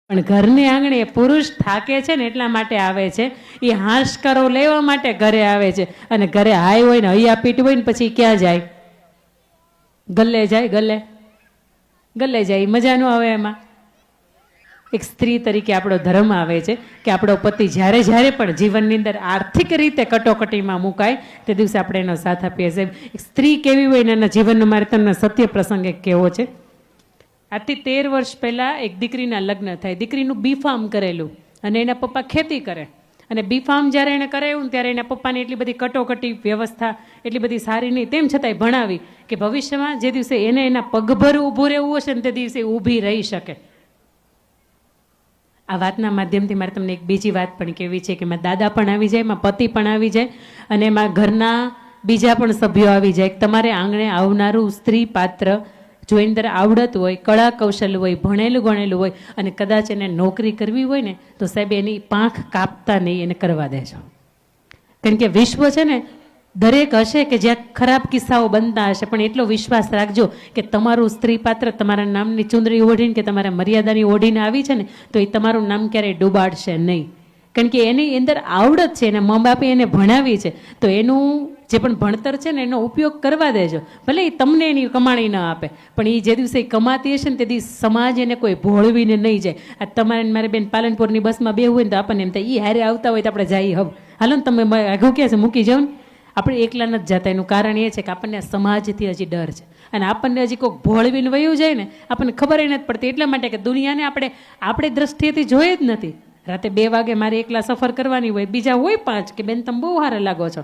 પણ ઘરની આંગણે પુરુષ થાકે છે ને એટલા માટે આવે છે, એ હાશકારો લેવા માટે ઘરે આવે છે. અને ઘરે હાય હોય ને હૈયા પીટ હોય ને પછી ક્યાં જાય? ગલ્લે જાય. ગલ્લે જાય. મજા ન આવે એમાં. એક સ્ત્રી તરીકે આપણો ધર્મ આવે છે કે આપણો પતિ જ્યારે જ્યારે પણ જીવનની અંદર આર્થિક રીતે કટોકટીમાં મુકાય તે દિવસે આપણે એનો સાથ આપીએ છીએ. એક સ્ત્રી કેવી હોય ને એના જીવનનો મારે તમને સત્ય પ્રસંગ એક કહેવો છે. આજથી 13 વર્ષ પહેલાં એક દીકરીના લગ્ન થાય. દીકરીનું બીફાર્મ કરેલું અને એના પપ્પા ખેતી કરે. અને બીફાર્મ જ્યારે એણે કરાવ્યું ત્યારે એના પપ્પાની એટલી બધી કટોકટી વ્યવસ્થા એટલી બધી સારી નહીં, તેમ છતાંય ભણાવી કે ભવિષ્યમાં જે દિવસે એને એના પગભર ઊભું રહેવું હશે ને તે દિવસે ઊભી રહી શકે. આ વાતના માધ્યમથી મારે તમને એક બીજી વાત પણ કહેવી છે કે એમાં દાદા પણ આવી જાય, એમાં પતિ પણ આવી જાય અને એમાં ઘરના બીજા પણ સભ્યો આવી જાય. તમારે આંગણે આવનારું સ્ત્રી પાત્ર જો એની અંદર આવડત હોય, કળા કૌશલ્ય હોય, ભણેલું ગણેલું હોય અને કદાચ એને નોકરી કરવી હોય ને તો સાહેબ એની પાંખ કાપતા નહીં, એને કરવા દેજો. કારણ કે વિશ્વ છે ને દરેક હશે કે જ્યાં ખરાબ કિસ્સાઓ બનતા હશે, પણ એટલો વિશ્વાસ રાખજો કે તમારું સ્ત્રી પાત્ર તમારા નામની ચુંદડી ઓઢીને કે તમારા મર્યાદાની ઓઢીને આવી છે ને તો એ તમારું નામ ક્યારેય ડૂબાડશે નહીં. કારણ કે એની અંદર આવડત છે, એના મા બાપે એને ભણાવી છે, તો એનું જે પણ ભણતર છે ને એનો ઉપયોગ કરવા દેજો. ભલે એ તમને એની કમાણી ન આપે, પણ એ જે દિવસે કમાતી હશે ને તે દિવસે સમાજ એને કોઈ ભોળવીને નહીં જાય. આ તમારે મારે બેન પાલનપુરની બસમાં બેહવું હોય ને તો આપણને એમ થાય એ હારે આવતા હોય તો આપણે જઈએ. હવે હાલો ને તમે આઘું ક્યાં છે મૂકી જાઓ ને. આપણે એકલા નથી જતા. એનું કારણ એ છે કે આપણને સમાજથી હજી ડર છે અને આપણને હજી કોઈક ભોળવીને વયું જાય ને આપણને ખબર નથી પડતી. એટલા માટે કે દુનિયાને આપણે દ્રષ્ટિએથી જોઈએ જ નથી. રાતે 2 વાગે મારે એકલા સફર કરવાની હોય, બીજા હોય 5 કે બેન તમે બહુ સારા લાગો છો,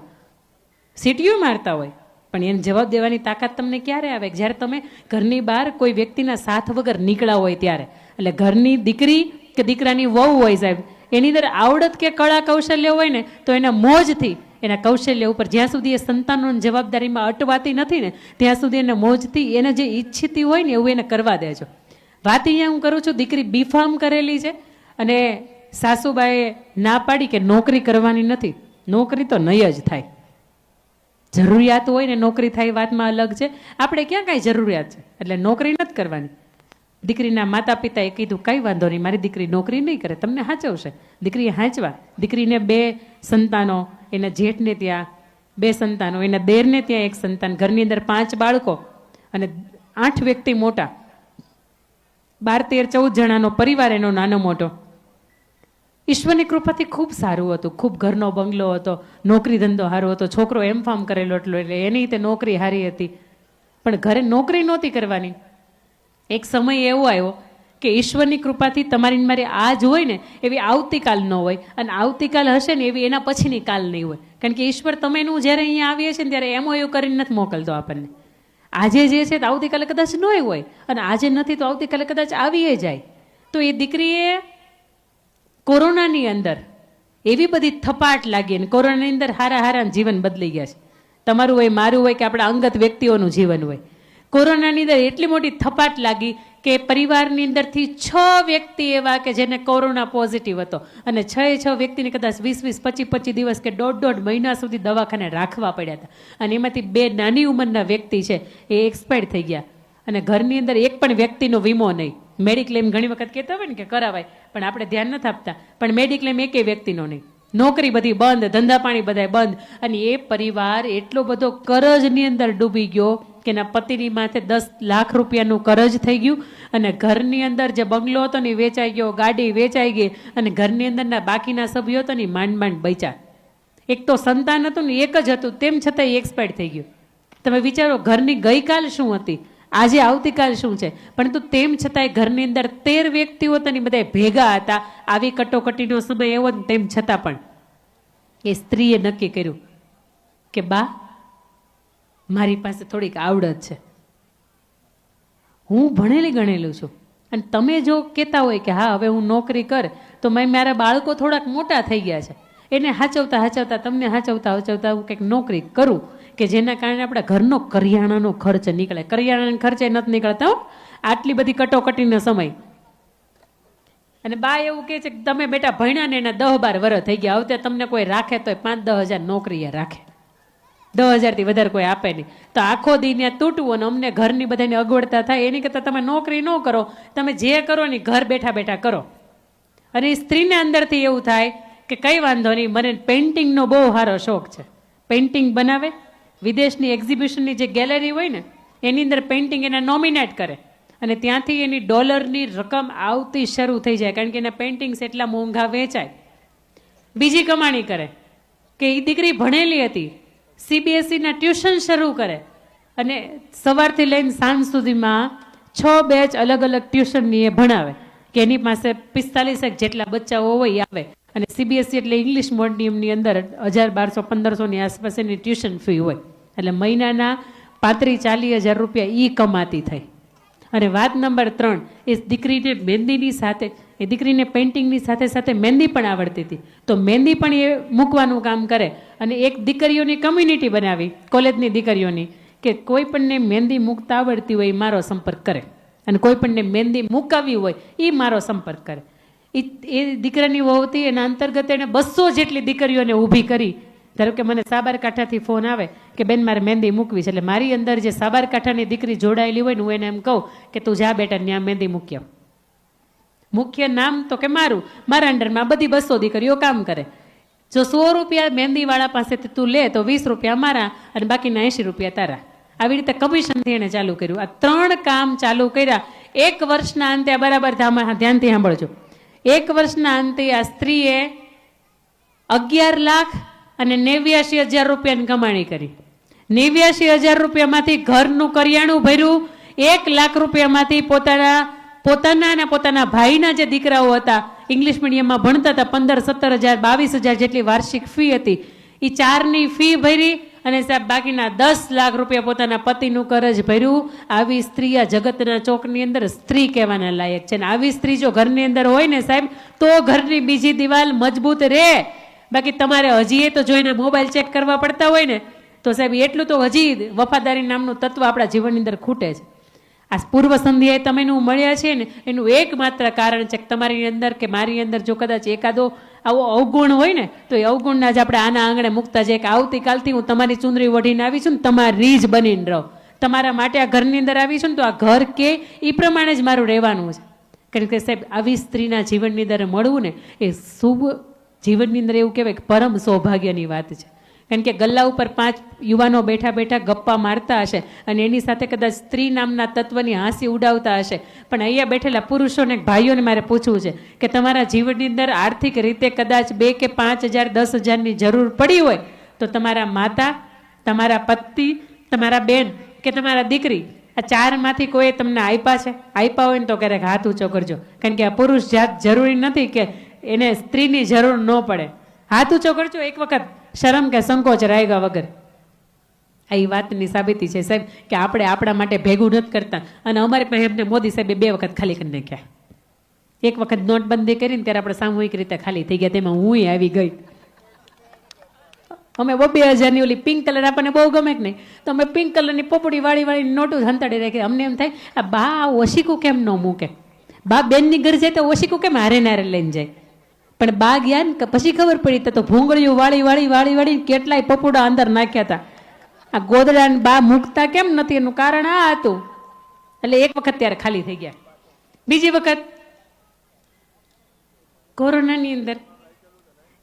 સીટીઓ મારતા હોય, પણ એને જવાબ દેવાની તાકાત તમને ક્યારે આવે? જ્યારે તમે ઘરની બહાર કોઈ વ્યક્તિના સાથ વગર નીકળ્યા હોય ત્યારે. એટલે ઘરની દીકરી કે દીકરાની વહુ હોય સાહેબ, એની અંદર આવડત કે કળા કૌશલ્ય હોય ને તો એના મોજથી એના કૌશલ્ય ઉપર જ્યાં સુધી એ સંતાનોની જવાબદારીમાં અટવાતી નથી ને ત્યાં સુધી એને મોજથી એને જે ઈચ્છતી હોય ને એવું એને કરવા દેજો. વાત અહીંયા હું કરું છું, દીકરી બીફાર્મ કરેલી છે અને સાસુબાએ ના પાડી કે નોકરી કરવાની નથી. નોકરી તો નહીં જ થાય. જરૂરિયાત હોય ને નોકરી થાય વાતમાં અલગ છે. આપણે ક્યાં કાંઈ જરૂરિયાત છે એટલે નોકરી નથી કરવાની. દીકરીના માતા પિતાએ કીધું કંઈ વાંધો નહીં, મારી દીકરી નોકરી નહીં કરે, તમને હાચવશે. દીકરીએ હાંચવા. દીકરીને 2 સંતાનો, એના જેઠને ત્યાં 2 સંતાનો, એના દેરને ત્યાં 1 સંતાન, ઘરની અંદર 5 બાળકો અને 8 વ્યક્તિ મોટા, 12, 13, 14 જણાનો પરિવાર એનો નાનો મોટો. ઈશ્વરની કૃપાથી ખૂબ સારું હતું. ખૂબ ઘરનો બંગલો હતો, નોકરી ધંધો સારો હતો, છોકરો M.Pharm કરેલો એટલો એટલે એની તે નોકરી સારી હતી. પણ ઘરે નોકરી નહોતી કરવાની. એક સમય એવો આવ્યો કે ઈશ્વરની કૃપાથી તમારી મારી આજ હોય ને એવી આવતીકાલ ન હોય અને આવતીકાલ હશે ને એવી એના પછીની કાલ નહીં હોય. કારણ કે ઈશ્વર તમેનું જ્યારે અહીંયા આવીએ છીએ ને ત્યારે MOU કરીને નથી મોકલતો આપણને. આજે જે છે તો આવતીકાલે કદાચ ન હોય અને આજે નથી તો આવતીકાલે કદાચ આવીએ જાય. તો એ દીકરીએ કોરોનાની અંદર એવી બધી થપાટ લાગી અને કોરોનાની અંદર હારા જીવન બદલી ગયા છે. તમારું હોય, મારું હોય કે આપણા અંગત વ્યક્તિઓનું જીવન હોય. કોરોનાની અંદર એટલી મોટી થપાટ લાગી કે પરિવારની અંદરથી 6 વ્યક્તિ એવા કે જેને કોરોના પોઝિટિવ હતો અને 6 વ્યક્તિને કદાચ 20, 25 દિવસ કે 1.5 મહિના સુધી દવાખાને રાખવા પડ્યા હતા. અને એમાંથી 2 નાની ઉંમરના વ્યક્તિ છે એ એક્સપાયર થઈ ગયા. અને ઘરની અંદર એક પણ વ્યક્તિનો વીમો નહીં. મેડિક્લેમ ઘણી વખત કહેતા હોય ને કે કરાવાય, પણ આપણે ધ્યાન નથી આપતા. પણ મેડિક્લેમ એકેય વ્યક્તિનો નહીં. નોકરી બધી બંધ, ધંધા પાણી બધા બંધ. અને એ પરિવાર એટલો બધો કરજની અંદર ડૂબી ગયો કે એના પતિની માથે 10 લાખ રૂપિયાનું કરજ થઈ ગયું અને ઘરની અંદર જે બંગલો હતો ને વેચાઈ ગયો, ગાડી વેચાઈ ગઈ અને ઘરની અંદરના બાકીના સભ્યો હતો ને માંડ બચ્યા. એક તો સંતાન હતું ને એક જ હતું, તેમ છતાં એ એક્સપાયર થઈ ગયું. તમે વિચારો ઘરની ગઈકાલ શું હતી, આજે આવતીકાલ શું છે. પરંતુ તેમ છતાંય ઘરની અંદર 13 વ્યક્તિઓ હતા ને બધા ભેગા હતા. આવી કટોકટીનો સમય એવો ને તેમ છતાં પણ એ સ્ત્રીએ નક્કી કર્યું કે બા મારી પાસે થોડીક આવડત છે, હું ભણેલી ગણેલું છું અને તમે જો કહેતા હોય કે હા હવે હું નોકરી કર તો મારા બાળકો થોડાક મોટા થઈ ગયા છે, એને હાચવતા તમને હાચવતા હું કંઈક નોકરી કરું કે જેના કારણે આપણા ઘરનો કરિયાણાનો ખર્ચ નીકળે. કરિયાણાનો ખર્ચે નથી નીકળતા આટલી બધી કટોકટીનો સમય. અને બા એવું કહે છે કે તમે બેટા ભણ્યા ને એના 10-12 વર્ષ થઈ ગયા, હવે તમને કોઈ રાખે તો 5-10 હજાર નોકરીએ રાખે, 10,000 થી વધારે કોઈ આપે નહીં. તો આખો દી ત્યાં તૂટવું અને અમને ઘરની બધાને અગવડતા થાય એની કરતાં તમે નોકરી ન કરો, તમે જે કરો ને ઘર બેઠા કરો. અને એ સ્ત્રીને અંદરથી એવું થાય કે કંઈ વાંધો નહીં, મને પેઇન્ટિંગનો બહુ સારો શોખ છે. પેઇન્ટિંગ બનાવે, વિદેશની એક્ઝિબિશનની જે ગેલેરી હોય ને એની અંદર પેઇન્ટિંગ એને નોમિનેટ કરે અને ત્યાંથી એની ડોલરની રકમ આવતી શરૂ થઈ જાય, કારણ કે એના પેઇન્ટિંગ્સ એટલા મોંઘા વેચાય. બીજી કમાણી કરે કે એ દીકરી ભણેલી હતી, CBSEના ટ્યુશન શરૂ કરે અને સવારથી લઈને સાંજ સુધીમાં 6 બેચ અલગ અલગ ટ્યુશનની એ ભણાવે કે એની પાસે 45 જેટલા બચ્ચાઓ હોય આવે. અને CBSE એટલે ઇંગ્લિશ મીડિયમની અંદર 1000, 1200, 1500ની આસપાસ એની ટ્યુશન ફી હોય, એટલે મહિનાના 35-40 હજાર રૂપિયા એ કમાતી થઈ. અને વાત નંબર 3, એ દીકરીને મહેંદીની સાથે, એ દીકરીને પેઇન્ટિંગની સાથે સાથે મહેંદી પણ આવડતી હતી, તો મહેંદી પણ એ મૂકવાનું કામ કરે. અને એક દીકરીઓની કમ્યુનિટી બનાવી, કોલેજની દીકરીઓની, કે કોઈ પણને મહેંદી મૂકતા આવડતી હોય એ મારો સંપર્ક કરે, અને કોઈ પણને મહેંદી મૂકાવી હોય એ મારો સંપર્ક કરે. એ દીકરાની વહુથી એના અંતર્ગત એણે 200 જેટલી દીકરીઓને ઊભી કરી. ધારો કે મને સાબરકાંઠાથી ફોન આવે કે બેન મારે મહેંદી મૂકવી છે, એટલે મારી અંદર જે સાબરકાંઠાની દીકરી જોડાયેલી હોય ને હું એને એમ કહું કે તું જા બેટા ત્યાં મહેંદી મૂકી આવ. મુખ્ય નામ તો કે મારા અંડરમાં બધી 200 દીકરીઓ કામ કરે. જો 100 રૂપિયા મહેંદીવાળા પાસેથી તું લે તો 20 રૂપિયા મારા અને બાકીના 80 રૂપિયા તારા. આવી રીતે કમિશનથી એને ચાલુ કર્યું. આ 3 કામ ચાલુ કર્યા. 1 વર્ષના અંતે, બરાબર ધ્યાનથી સાંભળજો, 1 વર્ષના અંતે આ સ્ત્રીએ 11,89,000 રૂપિયાની કમાણી કરી. 89,000 રૂપિયામાંથી ઘરનું કરિયાણું ભર્યું. 1 લાખ રૂપિયામાંથી પોતાના અને પોતાના ભાઈના જે દીકરાઓ હતા, ઇંગ્લિશ મીડિયમમાં ભણતા હતા, 15-17,000, 22,000 જેટલી વાર્ષિક ફી હતી, એ 4ની ફી ભરી અને સાહેબ બાકીના 10 લાખ રૂપિયા પોતાના પતિનું કરજ ભર્યું. આવી સ્ત્રી આ જગતના ચોકની અંદર સ્ત્રી કહેવાના લાયક છે. ને આવી સ્ત્રી જો ઘરની અંદર હોય ને સાહેબ, તો ઘરની બીજી દિવાલ મજબૂત રહે. બાકી તમારે હજી તો જોઈને મોબાઈલ ચેક કરવા પડતા હોય ને તો સાહેબ એટલું તો હજી વફાદારી નામનું તત્વ આપણા જીવનની અંદર ખૂટે છે. આ પૂર્વ સંધ્યાએ તમે મળ્યા છે ને એનું એકમાત્ર કારણ છે કે તમારી અંદર કે મારી અંદર જો કદાચ એકાદો આવો અવગુણ હોય ને તો એ અવગુણના જ આપણે આના આંગણે મૂકતા જાય કે આવતીકાલથી હું તમારી ચુંદરી વઢીને આવી છું ને તમારી જ બનીને રહો, તમારા માટે આ ઘરની અંદર આવી છું ને તો આ ઘર કે એ પ્રમાણે જ મારું રહેવાનું છે. કારણ કે સાહેબ આવી સ્ત્રીના જીવનની અંદર મળવું ને એ શુભ જીવનની અંદર એવું કહેવાય કે પરમ સૌભાગ્યની વાત છે. કારણ કે ગલ્લા ઉપર 5 યુવાનો બેઠા બેઠા ગપ્પા મારતા હશે અને એની સાથે કદાચ સ્ત્રી નામના તત્વની હાંસી ઉડાવતા હશે. પણ અહીંયા બેઠેલા પુરુષોને ભાઈઓને મારે પૂછવું છે કે તમારા જીવનની અંદર આર્થિક રીતે કદાચ 2 કે 5,000, 10,000ની જરૂર પડી હોય તો તમારા માતા, તમારા પતિ, તમારા બેન કે તમારા દીકરી, આ 4માંથી કોઈ તમને આપ્યા છે? આપ્યા હોય ને તો ક્યારેક હાથ ઊંચો કરજો. કારણ કે આ પુરુષ જાત જરૂરી નથી કે એને સ્ત્રીની જરૂર ન પડે. હાથ ઊંચો કરજો એક વખત, શરમ કે સંકોચ રાયગા વગર. આ એ વાતની સાબિતી છે સાહેબ કે આપણે આપણા માટે ભેગું નથી કરતા. અને અમારી પાસે એમને મોદી સાહેબે 2 વખત ખાલી કરી નાખ્યા. એક વખત નોટબંધી કરીને ત્યારે આપણે સામૂહિક રીતે ખાલી થઈ ગયા, તેમાં હું આવી ગઈ. અમે 2,000ની ઓલી પિંક કલર આપણને બહુ ગમે કે નહીં, તો અમે પિંક કલરની પોપડી વાળી નોટો હંતાડી રાખી. અમને એમ થાય આ બા ઓશીકું કેમ ન મૂકે, બા બેનની ઘર જાય તો ઓશીકું કેમ હારે નારે લઈને જાય. પણ બા ગયા ને પછી ખબર પડી તો ભૂંગળીઓ વાળી કેટલાય પપુડા અંદર નાખ્યા હતા. આ ગોદડા બા મૂકતા કેમ નથી એનું કારણ આ હતું. એટલે એક વખત ત્યારે ખાલી થઈ ગયા. બીજી વખત કોરોનાની અંદર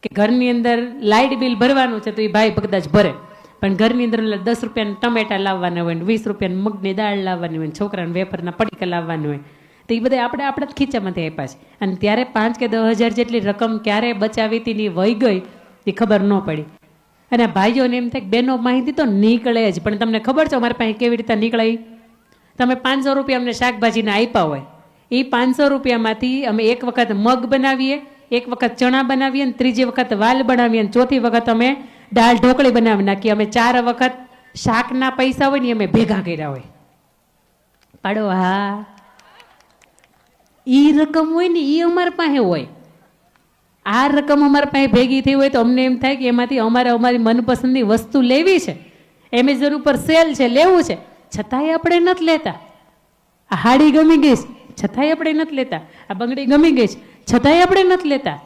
કે ઘરની અંદર લાઇટ બિલ ભરવાનું છે તો એ ભાઈ કદાચ ભરે, પણ ઘરની અંદર 10 રૂપિયાના ટમેટા લાવવાના હોય, 20 રૂપિયાની મગની દાળ લાવવાની હોય, છોકરાને વેફરના પડીકા લાવવાનું હોય, તો એ બધા આપણે જ ખીચામાંથી આપ્યા છે. અને ત્યારે 5 કે 10,000 જેટલી રકમ ક્યારે બચાવી હતી ની વહી ગઈ એ ખબર ન પડી. અને ભાઈઓને એમ થાય કે બેનો માહિતી તો નીકળે જ, પણ તમને ખબર છે અમારી પાસે કેવી રીતે નીકળે? તમે 500 રૂપિયા અમને શાકભાજીને આપ્યા હોય, એ 500 રૂપિયામાંથી અમે એક વખત મગ બનાવીએ, એક વખત ચણા બનાવીએ, અને ત્રીજી વખત વાલ બનાવીએ, અને ચોથી વખત અમે દાળ ઢોકળી બનાવી નાખીએ. અમે 4 વખત શાકના પૈસા હોય ને અમે ભેગા કર્યા હોય. પાડો હા, ઈ રકમ હોય ને એ અમારી પાસે હોય. આ રકમ અમારી પાસે ભેગી થઈ હોય તો અમને એમ થાય કે એમાંથી અમારી મનપસંદની વસ્તુ લેવી છે, એમેઝોન ઉપર સેલ છે, લેવું છે, છતાંય આપણે નથી લેતા. આ હાડી ગમી ગઈ છતાંય આપણે નથી લેતા. આ બંગડી ગમી ગઈ છતાંય આપણે નથી લેતા.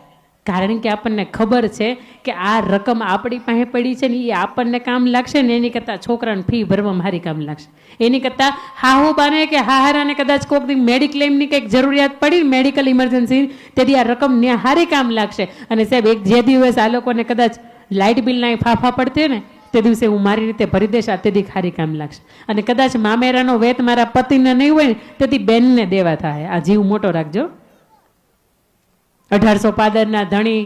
કારણ કે આપણને ખબર છે કે આ રકમ આપણી પાસે પડી છે ને એ આપણને કામ લાગશે ને એની કરતાં છોકરાને ફી ભરવામાં હારી કામ લાગશે. એની કરતાં હાહુબાને કે હાહારાને કદાચ કોઈક દી મેડિક્લેમની કંઈક જરૂરિયાત પડી મેડિકલ ઇમરજન્સી તેથી આ રકમ ને હારી કામ લાગશે. અને સાહેબ એક જે દિવસ આ લોકોને કદાચ લાઇટ બિલના ફાફા પડતે ને તે દિવસે હું મારી રીતે ભરી દઈશ, આ તેથી હારી કામ લાગશે. અને કદાચ મામેરાનો વેત મારા પતિને નહીં હોય ને તેથી બેનને દેવા થાય. આ જીવ મોટો રાખજો. 1800 પાદરના ધણી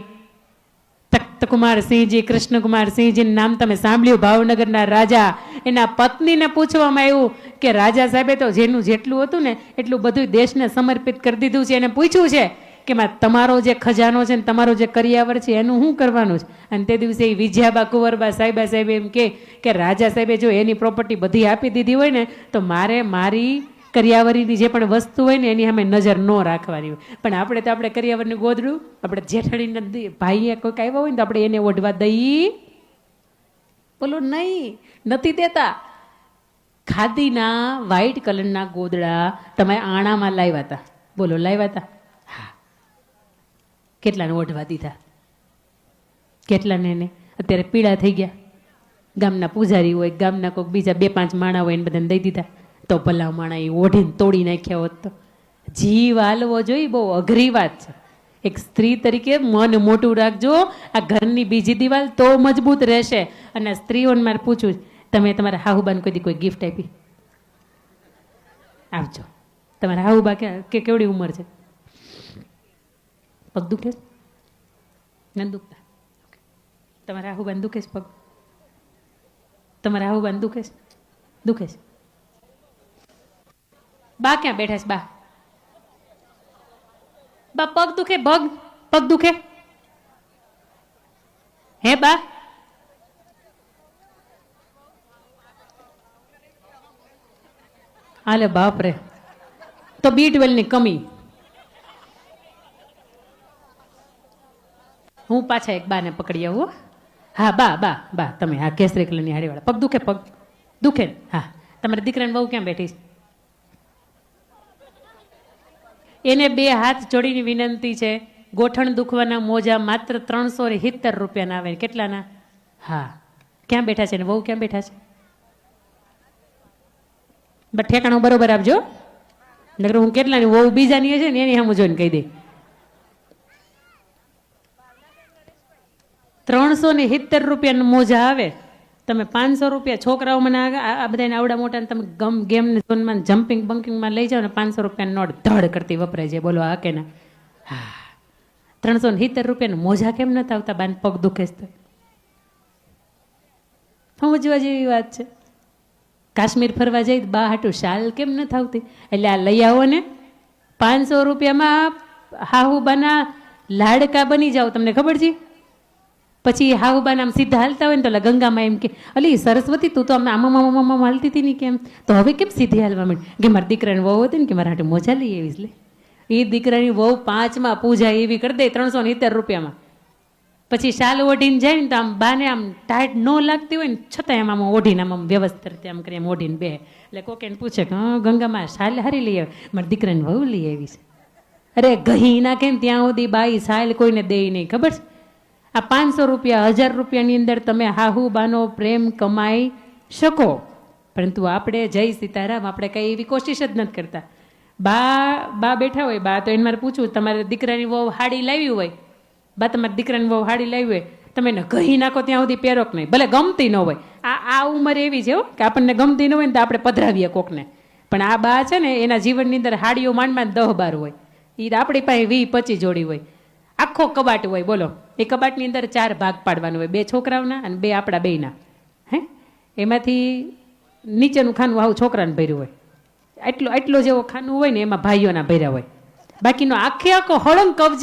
તખ્તકુમારસિંહજી કૃષ્ણકુમારસિંહજીનું નામ તમે સાંભળ્યું. ભાવનગરના રાજા. એના પત્નીને પૂછવામાં આવ્યું કે રાજા સાહેબે તો જેનું જેટલું હતું ને એટલું બધું દેશને સમર્પિત કરી દીધું છે. એને પૂછ્યું છે કે તમારો જે ખજાનો છે ને તમારો જે કરિયાવર છે એનું શું કરવાનું છે. અને તે દિવસે વિજયાબા કુંવરબા સાહેબા સાહેબ એમ કે રાજા સાહેબે જો એની પ્રોપર્ટી બધી આપી દીધી હોય ને તો મારે મારી કરિયાવરીની જે પણ વસ્તુ હોય ને એની સામે નજર ન રાખવાની હોય. પણ આપણે કરિયાવરનું ગોદડું આપણે જેઠાણીના ભાઈએ કોઈક આવ્યા હોય ને તો આપણે એને ઓઢવા દઈ બોલો નહીં, નથી દેતા. ખાદીના વ્હાઈટ કલરના ગોદડા તમે આણામાં લાવ્યા હતા, બોલો લાવ્યા હતા? હા. કેટલાને ઓઢવા દીધા? કેટલાને એને અત્યારે પીળા થઈ ગયા. ગામના પૂજારી હોય, ગામના કોઈક બીજા 2-5 માણા હોય એને બધાને દઈ દીધા. તો ભલા માણા એ ઓઢીને તોડી નાખ્યા હોત તો. જીવ હાલવો જોઈએ, બહુ અઘરી વાત છે. એક સ્ત્રી તરીકે મન મોટું રાખજો. આ ઘરની બીજી દિવાલ તો મજબૂત રહેશે. અને સ્ત્રીઓને મારે પૂછવું, તમે તમારા હાહુબાને કોઈ ગિફ્ટ આપી? આવજો. તમારા હાહુબા કે કેવડી ઉંમર છે? પગ દુખે? ન દુખતા? તમારા હાહુબાને દુખે છે પગ? તમારા હાહુબાને દુખે છે? દુખે છે? બા ક્યાં બેઠા છે? બા પગ દુખે? પગ દુખે હે બા? હાલે બાપરે, તો B12 ની કમી. હું પાછા એક બાને પકડી આવું. હા બા તમે હા કેસરી કલરની હાડીવાળા. પગ દુખે? પગ દુખે? હા. તમારા દીકરાની બહુ ક્યાં બેઠી છે? એને 2 હાથ જોડીની વિનંતી છે. ગોઠણ દુખવાના મોજા માત્ર 370 રૂપિયાના આવે. કેટલાના? હા. ક્યાં બેઠા છે ને વહુ ક્યાં બેઠા છે? બટ ઠેકાણું બરોબર આપજો, નકર હું કેટલાની વહુ બીજાની છે ને એની સામું જોઈને કહી દે. 370 રૂપિયાના મોજા આવે. તમે 500 રૂપિયા છોકરાઓ મને આ બધાને આવડા મોટા તમે ગેમ ઝોનમાં જમ્પિંગ બંકિંગમાં લઈ જાઓ ને 500 રૂપિયાની નોટ ધડ કરતી વપરાય છે. બોલો હા કે ના? હા. 370 રૂપિયાના મોજા કેમ નથી આવતા? બાન પગ દુખે છે તો સમજવા જેવી વાત છે. કાશ્મીર ફરવા જઈ બા હાટું શાલ કેમ નથી આવતી? એટલે આ લઈ આવો ને. 500 રૂપિયામાં હાહુબાના લાડકા બની જાઓ. તમને ખબર છે? પછી હાહુબાને આમ સીધા હાલતા હોય ને તો ગંગામાં એમ કે અલી સરસ્વતી તું તો આમાં હાલતી હતી ને કેમ, તો હવે કેમ સીધી હાલવા માંડી? કે મારા દીકરાની વહુ હતી ને કે મારા હાટું મોજા લઈ આવીશ. લે એ દીકરાની વહુ 5માં પૂજા એવી કરી દે 370 રૂપિયામાં. પછી શાલ ઓઢીને જાય ને તો આમ બાને આમ ટાઈટ ન લાગતી હોય ને છતાં એમ આમ ઓઢીને આમ વ્યવસ્થિત રીતે આમ કરી એમ ઓઢીને બે. એટલે કોક એને પૂછે કે હા ગંગામાં શાલ હારી લઈ આવે? મારા દીકરાની વહુ લઈ આવી છે. અરે ગહી ના કેમ ત્યાં સુધી બાઈ શાલ કોઈને દે નહીં, ખબર છે? આ 500 રૂપિયા 1000 રૂપિયાની અંદર તમે હાહુબાનો પ્રેમ કમાઈ શકો. પરંતુ આપણે જય સીતારામ આપણે કઈ એવી કોશિશ જ નથી કરતા. બા બેઠા હોય, બા તો એને મારે પૂછવું તમારે દીકરાની વહુ હાડી લાવી હોય, બા તમારી દીકરાની વહુ હાડી લાવી હોય તમે એને કહી નાખો ત્યાં સુધી પહેરોક નહીં, ભલે ગમતી ન હોય. આ ઉંમર એવી છે કે આપણને ગમતી ન હોય ને તો આપણે પધરાવીએ કોકને. પણ આ બા છે ને એના જીવનની અંદર હાડીઓ માંડ 10-12 હોય. એ આપણી પાસે 20-25 જોડી હોય. આખો કબાટ હોય. બોલો એ કબાટની અંદર 4 ભાગ પાડવાનો હોય, 2 છોકરાઓના અને 2 આપણા બેયના. હે એમાંથી નીચેનું ખાનું આવું છોકરાને ભર્યું હોય. એટલો જેવો ખાનું હોય ને એમાં ભાઈઓના ભર્યા હોય. બાકીનો આખો હળંગ કબજિયાત